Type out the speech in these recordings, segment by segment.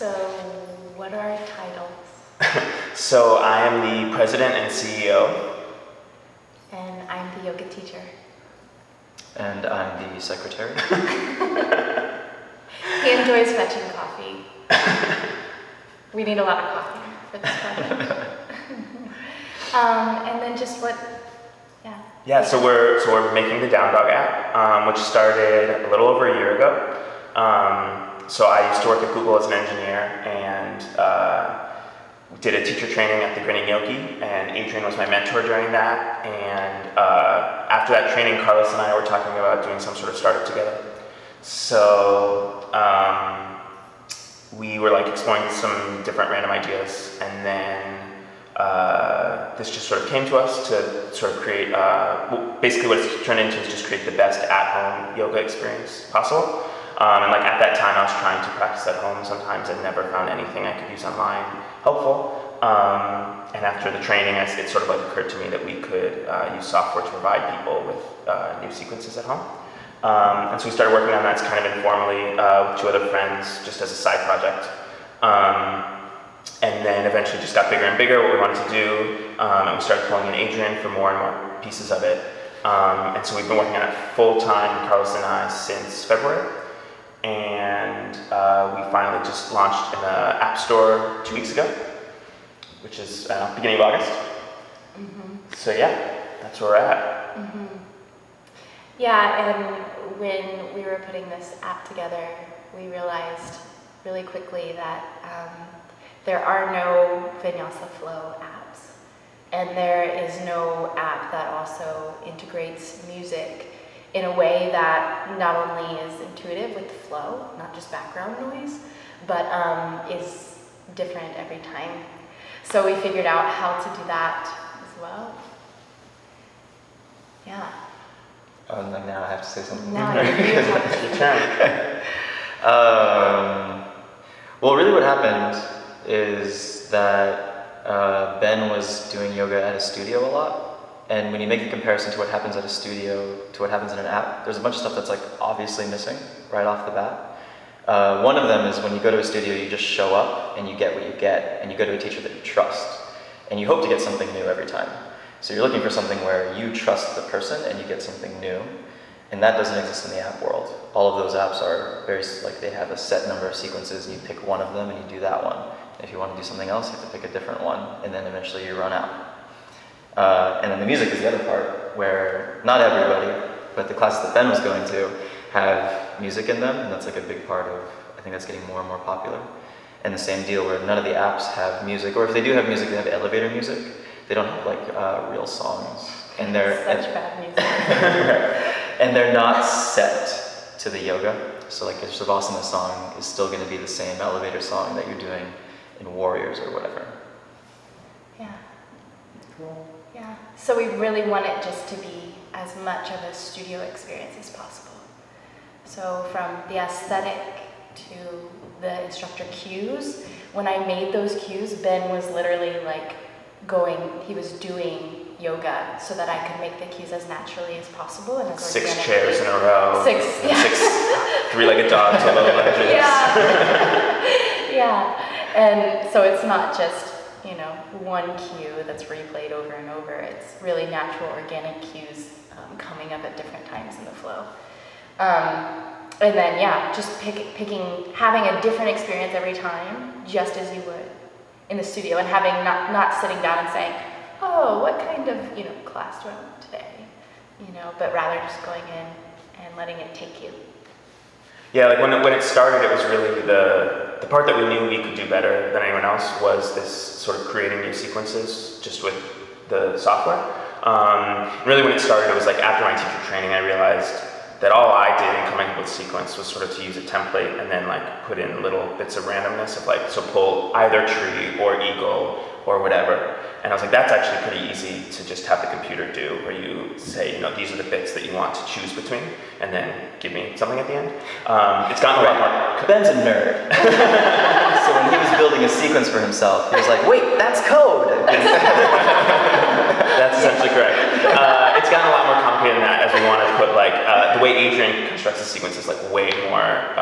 So, what are our titles? So I am the president and CEO. And I'm the yoga teacher. And I'm the secretary. He enjoys fetching coffee. We need a lot of coffee for this project. And then just what, Yeah, so we're making the Down Dog app, which started a little over a year ago. So I used to work at Google as an engineer and did a teacher training at the Grinning Yogi, and Adrienne was my mentor during that. And after that training, Carlos and I were talking about doing some sort of startup together. So we were like exploring some different random ideas, and then this just sort of came to us to sort of create, basically what it's turned into is just create the best at-home yoga experience possible. And like at that time I was trying to practice at home sometimes and never found anything I could use online helpful. And after the training, it sort of like occurred to me that we could use software to provide people with new sequences at home. And so we started working on that kind of informally with two other friends, just as a side project. And then eventually just got bigger and bigger what we wanted to do. And we started pulling in Adrienne for more and more pieces of it. And so we've been working on it full time, Carlos and I, since February. And we finally just launched in the App Store 2 weeks ago, which is beginning of August. Mm-hmm. So yeah, that's where we're at. Mm-hmm. Yeah, and when we were putting this app together, we realized really quickly that there are no Vinyasa Flow apps, and there is no app that also integrates music in a way that not only is intuitive with the flow, not just background noise, but is different every time. So we figured out how to do that as well. Yeah. Oh, like now I have to say something. Now you have to. Your turn. Well, really what happened is that Ben was doing yoga at a studio a lot. And when you make the comparison to what happens at a studio to what happens in an app, there's a bunch of stuff that's like obviously missing right off the bat. One of them is when you go to a studio, you just show up and you get what you get, and you go to a teacher that you trust, and you hope to get something new every time. So you're looking for something where you trust the person and you get something new, and that doesn't exist in the app world. All of those apps are very, like, they have a set number of sequences, and you pick one of them and you do that one. And if you want to do something else, you have to pick a different one, and then eventually you run out. And then the music is the other part, where not everybody, but the classes that Ben was going to have music in them, and that's like a big part of, I think that's getting more and more popular. And the same deal where none of the apps have music, or if they do have music, they have elevator music. They don't have like real songs, and they're such bad music. and they're not set to the yoga. So like a Shavasana song is still going to be the same elevator song that you're doing in Warriors or whatever. Yeah. Cool. Yeah. So we really want it just to be as much of a studio experience as possible. So from the aesthetic to the instructor cues, when I made those cues, Ben was literally like he was doing yoga so that I could make the cues as naturally as possible and as 6 organically. chairs in a row. 6, and yeah. 6 three-legged dogs with low lunges. Yeah. Yeah. And so it's not just, one cue that's replayed over and over. It's really natural, organic cues coming up at different times in the flow. And then, just picking, having a different experience every time, just as you would in the studio, and having not sitting down and saying, oh, what kind of, class do I want today? But rather just going in and letting it take you. Yeah, like when it started, it was really the part that we knew we could do better than anyone else was this sort of creating new sequences just with the software. Really when it started, it was like after my teacher training, I realized that all I did in coming up with sequence was sort of to use a template and then like put in little bits of randomness of like, so pull either tree or eagle or whatever. And I was like, that's actually pretty easy to just have the computer do, where you say, these are the bits that you want to choose between, and then give me something at the end. It's gotten a lot more. Ben's a nerd. So when he was building a sequence for himself, he was like, wait, that's code. That's essentially correct. It's gotten a lot more complicated than that, as we want to put like, the way Adrienne constructs the sequence is like way more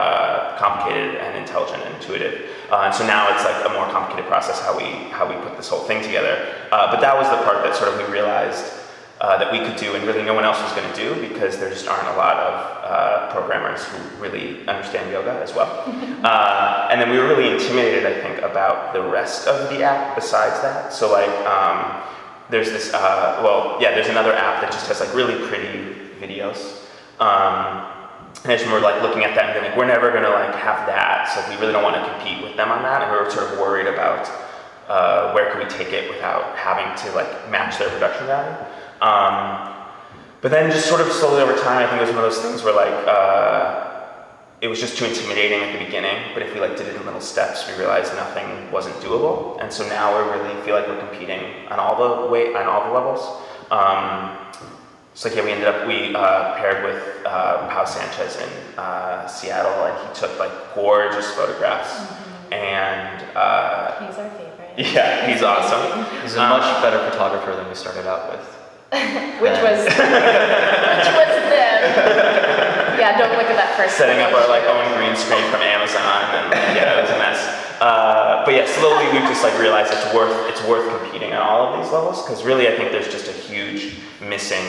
complicated and intelligent and intuitive. And so now it's like a more complicated process how we put this whole thing together. But that was the part that sort of we realized that we could do and really no one else was going to do, because there just aren't a lot of programmers who really understand yoga as well. And then we were really intimidated, I think, about the rest of the app besides that. So like, there's this, there's another app that just has like really pretty videos. And I just remember like looking at that and being like, we're never going to like have that. So we really don't want to compete with them on that. And we were sort of worried about where could we take it without having to like match their production value. But then just sort of slowly over time, I think it was one of those things where like, it was just too intimidating at the beginning, but if we like did it in little steps, we realized nothing wasn't doable. And so now we really feel like we're competing on all the levels. So like, yeah, we paired with Pau Sanchez in Seattle, and he took like gorgeous photographs. And he's our favorite. Yeah, he's awesome. He's a much better photographer than we started out with. which was them. Yeah, don't look at that first. Setting up our like own green screen from Amazon, and yeah, it was a mess. But yeah, slowly we've just like realized it's worth competing on all of these levels, because really I think there's just a huge missing.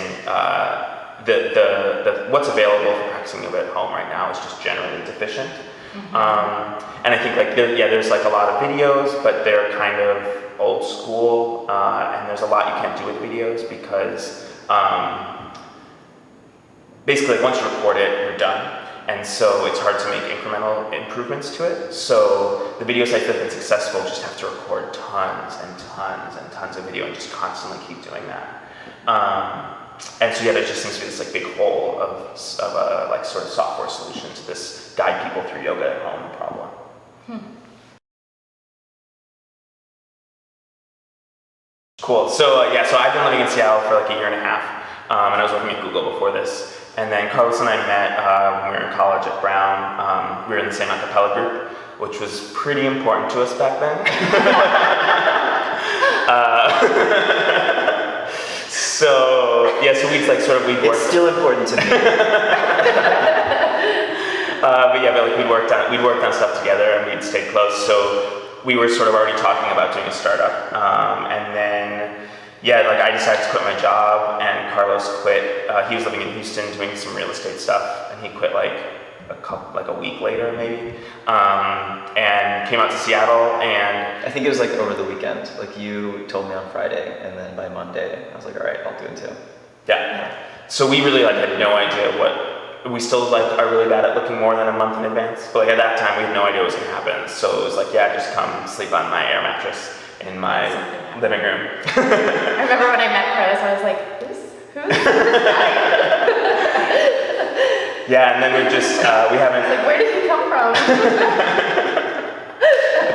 The what's available for practicing yoga at home right now is just generally deficient. And I think like there's like a lot of videos, but they're kind of old school, and there's a lot you can't do with videos because basically like once you record it, you're done. And so it's hard to make incremental improvements to it. So the video sites that have been successful just have to record tons and tons and tons of video and just constantly keep doing that. And so yeah, there just seems to be this like big hole of a like sort of software solution to this guide people through yoga at home problem. Cool. So so I've been living in Seattle for like a year and a half, and I was working at Google before this. And then Carlos and I met when we were in college at Brown. We were in the same a cappella group, which was pretty important to us back then. So we'd like sort of we'd worked. It's still important to me. But we'd worked on stuff together and we'd stayed close. So we were sort of already talking about doing a startup, and then. I decided to quit my job, and Carlos quit. He was living in Houston doing some real estate stuff, and he quit like a week later maybe, and came out to Seattle. And I think it was like over the weekend. Like you told me on Friday, and then by Monday, I was like, all right, I'll do it too. Yeah. So we really had no idea what. We still are really bad at looking more than a month in advance, but at that time we had no idea what was gonna happen. So it was like, yeah, just come sleep on my air mattress in my living room. I remember when I met Carlos, I was like, who's this guy? Yeah, and then we haven't. Like, where did he come from?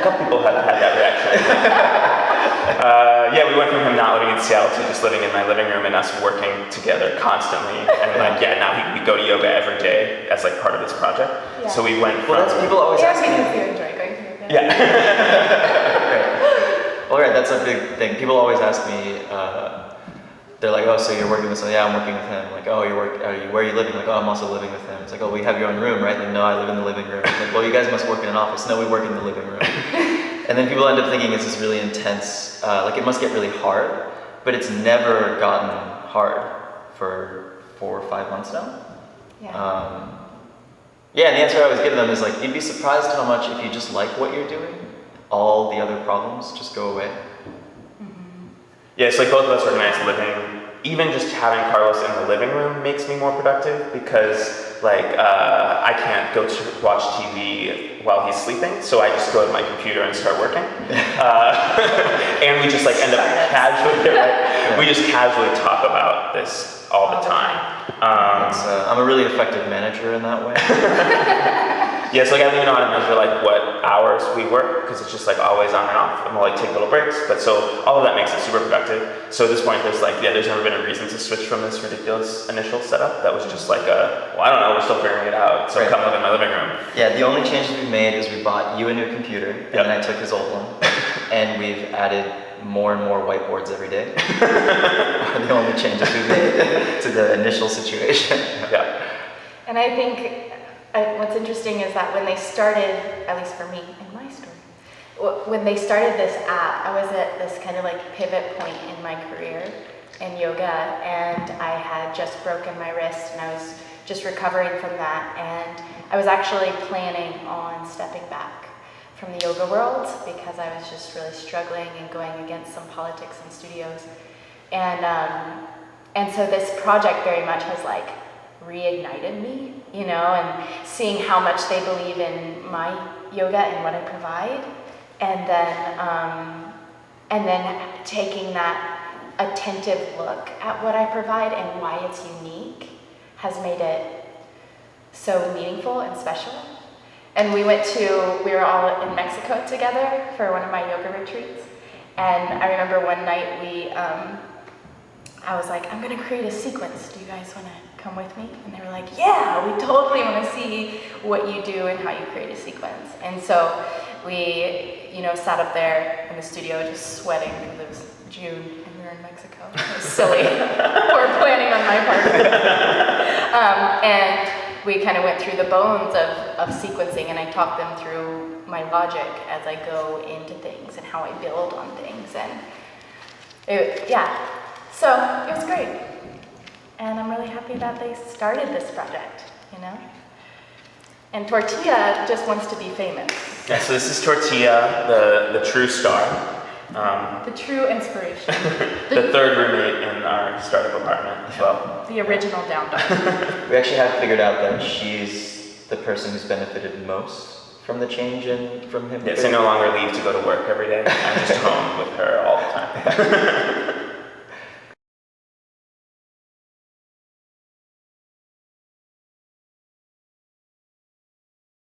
A couple people have had that reaction. We went from him not living in Seattle to just living in my living room and us working together constantly. And now we go to yoga every day as like part of this project. Yeah. So we went from. Well, that's people always ask me. Because you enjoy going to yoga. Yeah. Well, right, that's a big thing. People always ask me, they're like, oh, so you're working with someone? Yeah, I'm working with him. Like, oh, where are you living? Like, oh, I'm also living with him. It's like, oh, we have your own room, right? Like, no, I live in the living room. Like, well, you guys must work in an office. No, we work in the living room. And then people end up thinking it's this really intense, it must get really hard, but it's never gotten hard for 4 or 5 months now. Yeah. And the answer I always give them is like, you'd be surprised how much if you just like what you're doing, all the other problems just go away. Yeah, it's like both of us organized living. Even just having Carlos in the living room makes me more productive because I can't go to watch TV while he's sleeping, so I just go to my computer and start working. And we just end up casually, we just casually talk about this all the time. I'm a really effective manager in that way. Yeah, so I don't even know how to measure what hours we work because it's just always on and off, and we'll take little breaks. But so all of that makes it super productive. So at this point, there's there's never been a reason to switch from this ridiculous initial setup. That was just I don't know, we're still figuring it out. So come live in my living room. Yeah, the only changes we've made is we bought you a new computer, and then I took his old one, and we've added more and more whiteboards every day. Are the only changes we've made to the initial situation. Yeah. And I think what's interesting is that when they started, at least for me in my story, when they started this app, I was at this kind of like pivot point in my career in yoga, and I had just broken my wrist, and I was just recovering from that, and I was actually planning on stepping back from the yoga world because I was just really struggling and going against some politics in studios, and so this project very much has like reignited me, you know, and seeing how much they believe in my yoga and what I provide, and then taking that attentive look at what I provide and why it's unique has made it so meaningful and special. And we were all in Mexico together for one of my yoga retreats, and I remember one night I was like, I'm gonna create a sequence, do you guys wanna come with me? And they were like, yeah, we totally wanna see what you do and how you create a sequence. And so we, you know, sat up there in the studio just sweating because it was June and we were in Mexico. It was silly, poor planning on my part. And we kind of went through the bones of sequencing, and I talked them through my logic as I go into things and how I build on things. And so it was great. And I'm really happy that they started this project, you know? And Tortilla just wants to be famous. Yeah, so this is Tortilla, the true star. The true inspiration. The third roommate in our startup apartment as well. The original down dog. We actually have figured out that she's the person who's benefited most from the change from him. Yes, I no longer leave to go to work every day. I'm just home with her all the time.